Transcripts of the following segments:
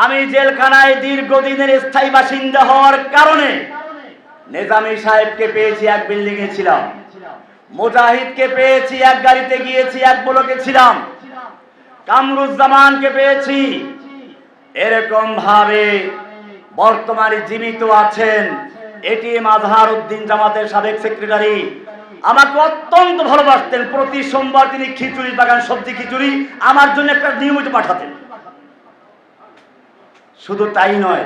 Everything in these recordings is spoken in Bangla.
আমি জেলখানায় দীর্ঘদিনের স্থায়ী বাসিন্দা হওয়ার কারণে নিজামী সাহেবকে পেয়েছি, এক বিল্ডিং এ ছিলাম। মুজাহিদকে পেয়েছি, এক গাড়িতে গিয়েছি, এক ব্লকে ছিলাম। কামরুজ্জামানকে পেয়েছি। এরকম ভাবে বর্তমানে জীবিত আছেন এটিএম আজহারউদ্দিন, জামাতের সাবেক সেক্রেটারি। আমাকে অত্যন্ত ভালোবাসতেন। প্রতি সোমবার তিনি খিচুড়ি পাকান, সবজি খিচুড়ি আমার জন্য একটা নিয়মিত পাঠাতেন। শুধু তাই নয়,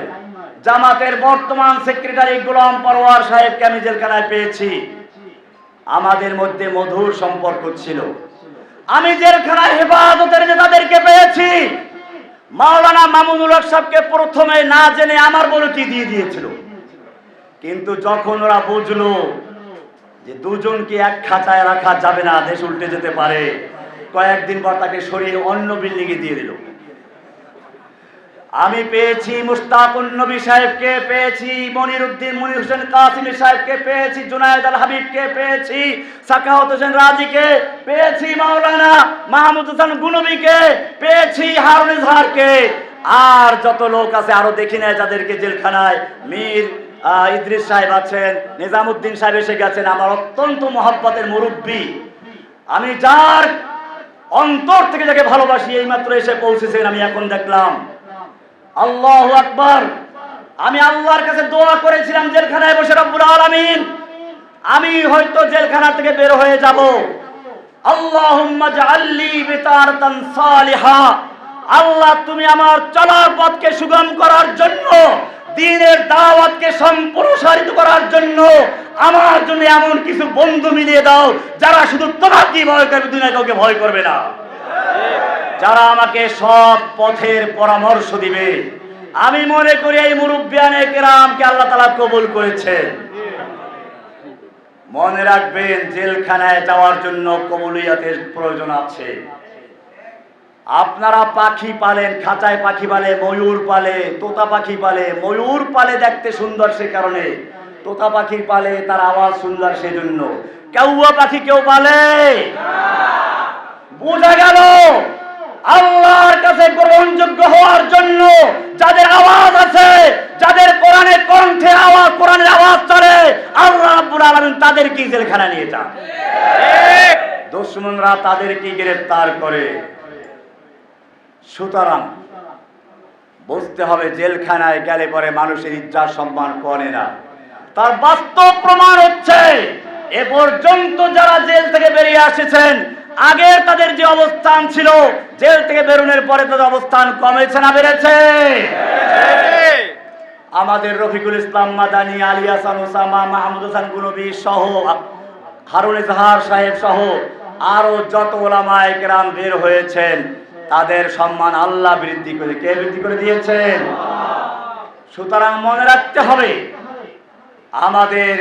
জামাতের বর্তমান সেক্রেটারি গোলাম পরওয়ার সাহেবকে আমি জেলখানায় পেয়েছি। আমাদের মধ্যে মধুর সম্পর্ক ছিল। আমি জেলখানায় হেফাজতের নেতাদেরকে পেয়েছি। মাওলানা মামুনুল হক সাহেবকে প্রথমে না জেনে আমার বলতি দিয়ে দিয়েছিল, কিন্তু যখন ওরা বুঝলো যে দুজনকে এক খাঁচায় রাখা যাবে না, দেশ উল্টে যেতে পারে, কয়েকদিন পর তাকে সরিয়ে অন্য বিল্ডিং এ দিয়ে দিল। আমি পেয়েছি মুশতাকুন নবী সাহেবকে, পেয়েছি মনির হোসেন কাসিমি সাহেবকে, পেয়েছি জুনায়েদ আল হাবিবকে, পেয়েছি সাখাওয়াত হোসেন রাজিকে, পেয়েছি মাওলানা মাহমুদ হাসান গুনবীকে, পেয়েছি হারুন ইজহারকে। আর যত লোক আছে আরো দেখি না যাদেরকে জেলখানায়, মীর ইদ্রিস সাহেব আছেন, নিজামউদ্দিন সাহেব এসে গেছেন, আমার অত্যন্ত মহব্বতের মুরব্বী। আমি যার অন্তর থেকে যাকে ভালোবাসি এইমাত্র এসে পৌঁছেছেন। আমি এখন দেখলাম, আল্লাহু আকবার। আমি আল্লাহর কাছে দোয়া করেছিলাম জেলখানায় বসে, রব্বুল আলামিন আমি হয়তো জেলখানা থেকে বের হয়ে যাব, আল্লাহুম্মা জাআললি বিতারাতান সালিহা, আল্লাহ তুমি আমার চলার পথকে সুগম করার জন্য, দ্বীনের দাওয়াতকে সম্প্রসারিত করার জন্য আমার জন্য এমন কিছু বন্ধু মিলিয়ে দাও যারা শুধু তোমাকে ভয় করবে, দুনিয়ায় কাউকে ভয় করবে না, যারা আমাকে সব পথের পরামর্শ দিবে। আমি মনে করি এই মুরব্বিয়ানে কেরামকে আল্লাহ তাআলা কবুল করেছেন। মনে রাখবেন, জেলখানায় যাওয়ার জন্য কবুলিয়াতের প্রয়োজন আছে। আপনারা পাখি পালেন, খাঁচায় পাখি পালে, ময়ূর পালে, তোতা পাখি পালে। ময়ূর পালে দেখতে সুন্দর সে কারণে, তোতা পাখি পালে তার আওয়াজ সুন্দর সেজন্য। কাউয়া পাখি কেউ পালে? বোঝা গেল আল্লাহর কাছে গ্রহণযোগ্য হওয়ার জন্য যাদের আওয়াজ আছে, যাদের কোরআনের কণ্ঠে আওয়াজ, কোরআনের আওয়াজ চলে, আল্লাহ রাব্বুল আলামিন তাদেরকে জেলখানা নিয়ে যান। দুশমনরা তাদেরকে গ্রেফতার করে। সুতরাং বুঝতে হবে, জেলখানায় গেলে পরে মানুষের ইজ্জত সম্মান করে না। তার বাস্তব প্রমাণ হচ্ছে এ পর্যন্ত যারা জেল থেকে বেরিয়ে এসেছেন, আগের তাদের যে অবস্থান ছিল, জেল থেকে বেরোনোর পরে তাদের অবস্থান কমেছে না বেড়েছে? আমাদের রফিকুল ইসলাম মাদানী, আলী হাসান ওসামা, মাহমুদ হাসান গুনবী সহ, হারুন ইজহার সাহেব সহ আরো যত ওলামায়ে কেরাম বের হয়েছেন, তাদের সম্মান আল্লাহ বৃদ্ধি করে, কে বৃদ্ধি করে দিয়েছেন? সুতরাং মনে রাখতে হবে, আমাদের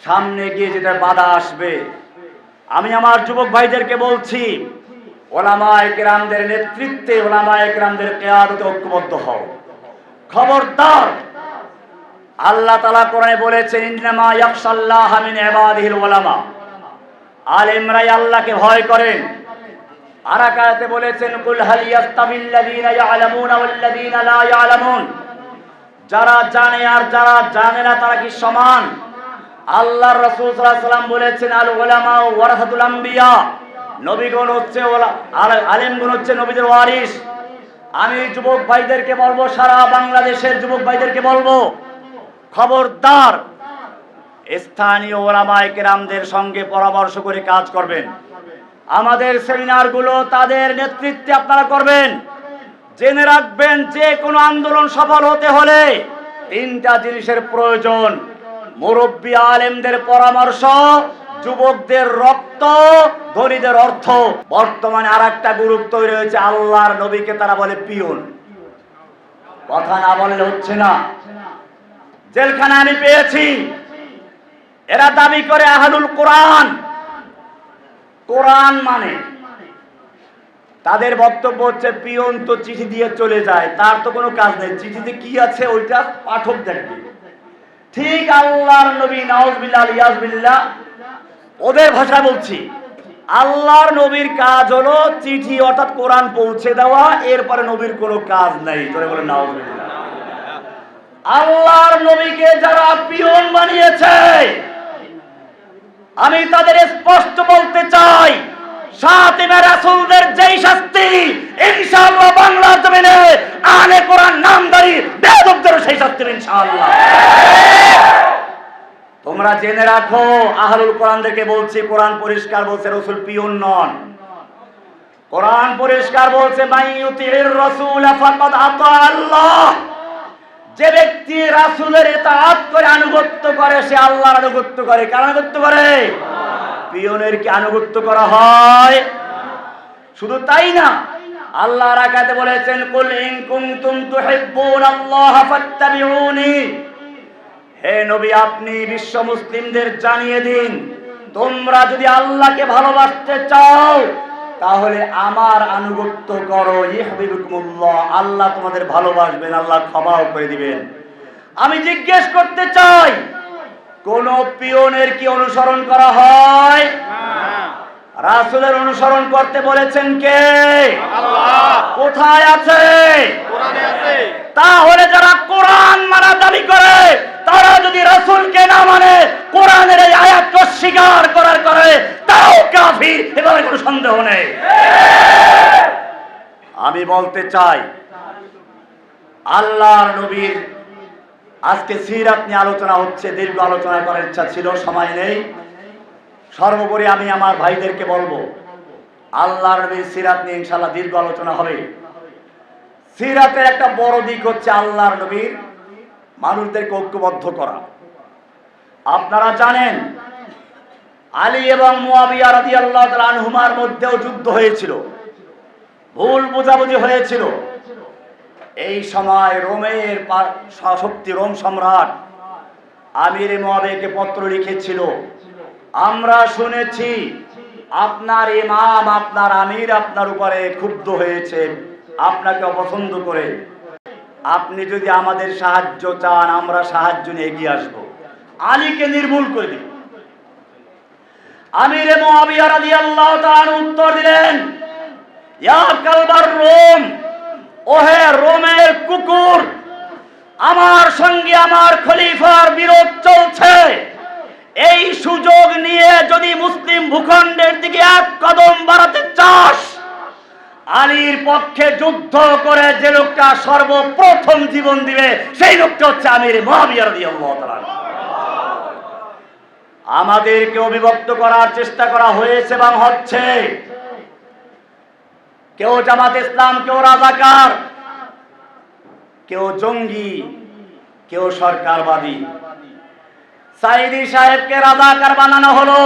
সামনে গিয়ে যেটা বাধা আসবে, আমি আমার যুবক ভাইদেরকে বলছি, ওলামায়ে কেরামদের নেতৃত্বে, ওলামায়ে কেরামদের কিয়াদতে ঐক্যবদ্ধ হও। খবরদার, আল্লাহ তাআলা কোরআনে বলেছেন, ইন্নামা ইয়াখশাল্লাহা মিন ইবাদিহিল উলামা, আলেমরাই আল্লাহকে ভয় করেন। আর এক আয়াতে বলেছেন, কুল হাল ইয়াস্তাবিল্লাযীনা ইয়ালামুনা ওয়াল্লাযীনা লা ইয়ালামুন, যারা জানে আর যারা জানে না তারা কি সমান? আল্লাহর রাসূল সাল্লাল্লাহু আলাইহি ওয়াসাল্লাম বলেছেন, আল উলামা ওয়ারাসাতুল আম্বিয়া, নবীগণ হচ্ছে আলেমগণ হচ্ছে নবীদের ওয়ারিস। আমি যুবক ভাইদেরকে বলবো, সারা বাংলাদেশের যুবক ভাইদেরকে বলবো, খবরদার স্থানীয় ওলামায়ে কেরামদের সঙ্গে পরামর্শ করে কাজ করবেন। আমাদের সেমিনারগুলো তাদের নেতৃত্বে আপনারা করবেন। জেনে রাখবেন, যে কোনো আন্দোলন সফল হতে হলে তিনটা জিনিসের প্রয়োজন: মুরব্বী আলেমদের পরামর্শ, যুবকদের রক্ত, ধনীদের অর্থ। বর্তমানে আর একটা গ্রুপ তৈরি হয়েছে, আল্লাহর নবীকে তারা বলে পিয়ন। কথা না বললে হচ্ছে না। জেলখানা আমি পেয়েছি, এরা দাবি করে আহলুল কোরআন। কোরআন মানে তাদের বক্তব্য হচ্ছে, পিয়ন তো চিঠি দিয়ে চলে যায়, তার তো কোনো কাজ নেই, চিঠিতে কি আছে ওইটা পাঠক দেখবে। ঠিক আল্লাহর নবী, নাউজুবিল্লাহ ইয়াজবিল্লাহ, ওদের ভাষা বলছি, আল্লাহর নবীর কাজ হলো চিঠি অর্থাৎ কোরআন পৌঁছে দেওয়া, এরপরে নবীর কোনো কাজ নাই। তোরে বলে নাউজুবিল্লাহ। আল্লাহর নবীকে যারা পিয়ন বানিয়েছে, আমি তাদের স্পষ্ট বলতে চাই, শাতিমে রাসূলদের যেই শাস্তি ইনশাআল্লাহ বাংলার জমিনে আলে কোরআন নামধারী বেয়াদবদের সেই শাস্তি ইনশাআল্লাহ। তোমরা জেনে রাখো, আহলুল কোরআনদেরকে বলছি, কোরআন পরিষ্কার বলছে রাসূল পিয়ন নন। কোরআন পরিষ্কার বলছে মাইয়ুতির রাসূল ফাকাদ আতা আল্লাহ। যে ব্যক্তি রাসূলের ইতাআত করে আনুগত্য করে সে আল্লাহর আনুগত্য করে। কার আনুগত্য করে? পিয়নের কি আনুগত্য করা হয়? শুধু তাই না, আল্লাহ রাকাতে বলেছেন কুল ইন কুনতুম তুহিব্বুনাল্লাহ ফাত্তাবিউনি। হে নবী, আপনি বিশ্ব মুসলিমদের জানিয়ে দিন, তোমরা যদি আল্লাহকে ভালোবাসতে চাও তাহলে আমার আনুগত্য করো। ইহবিবুকুমুল্লাহ, আল্লাহ তোমাদের ভালোবাসবেন, আল্লাহ ক্ষমাও করে দিবেন। আমি জিজ্ঞেস করতে চাই, কোন পিয়নের কি অনুসরণ করা হয়? রাসূলের অনুসরণ করতে বলেছেন কে? আল্লাহ। কোথায় আছে? কোরআনে আছে। তাহলে যারা কোরআন মানা দাবি করে তারা যদি রাসূলকে না মানে, কোরআনের এই আয়াতকে অস্বীকার করে তারাও কাফির, এবারে কোনো সন্দেহ নেই। আমি বলতে চাই, আল্লাহর নবীর আজকে সিরাত নিয়ে আলোচনা হচ্ছে, দীর্ঘ আলোচনা করার ইচ্ছা ছিল, সময় নেই। সর্বোপরি আমি আমার ভাইদেরকে বলবো, আল্লাহর নবীর সিরাত নিয়ে ইনশাআল্লাহ দীর্ঘ আলোচনা হবে। সিরাতের একটা বড় দিক হচ্ছে আল্লাহর নবীর মানুষদেরকে ঐক্যবদ্ধ করা। আপনারা জানেন আলী এবং মুয়াবিয়া রাদিয়াল্লাহু তাআলা আনহুমার মধ্যেও যুদ্ধ হয়েছিল, ভুল বোঝাবুঝি হয়েছিল। এই সময় রোমের শক্তি রোম সম্রাট আমির মুয়াবিয়াকে পত্র লিখেছিল, আমরা শুনেছি আপনার ইমাম, আপনার আমির আপনার উপরে ক্ষুব্ধ হয়েছে, আপনাকে অপছন্দ করে। আপনি যদি আমাদের সাহায্য চান আমরা সাহায্য নিয়ে এগিয়ে আসবো, আলীকে নির্মূল করে দিব। আমির মুয়াবিয়া রাদিয়াল্লাহু তাআলা উত্তর দিলেন, ইয়া কালবার রোম, ওহে রোমের কুকুর, আমার সঙ্গে আমার খলিফার বিরোধ চলছে। এই সুযোগ নিয়ে যদি মুসলিম ভূখণ্ডের দিকে এক কদম বাড়াতে চাস, আলীর পক্ষে যুদ্ধ করে যে লোকটা সর্বপ্রথম জীবন দিবে সেই লোকটা হচ্ছে আমির মুয়াবিয়া রাদিয়াল্লাহু তাআলা। আমাদেরকে অবিভক্ত করার চেষ্টা করা হয়েছে এবং হচ্ছে। কেউ জামাত ইসলাম, কেউ রাজাকার, কেউ জঙ্গি, কেউ সরকারবাদী। সাইদি সাহেবকে রাজাকার বানানো হলো,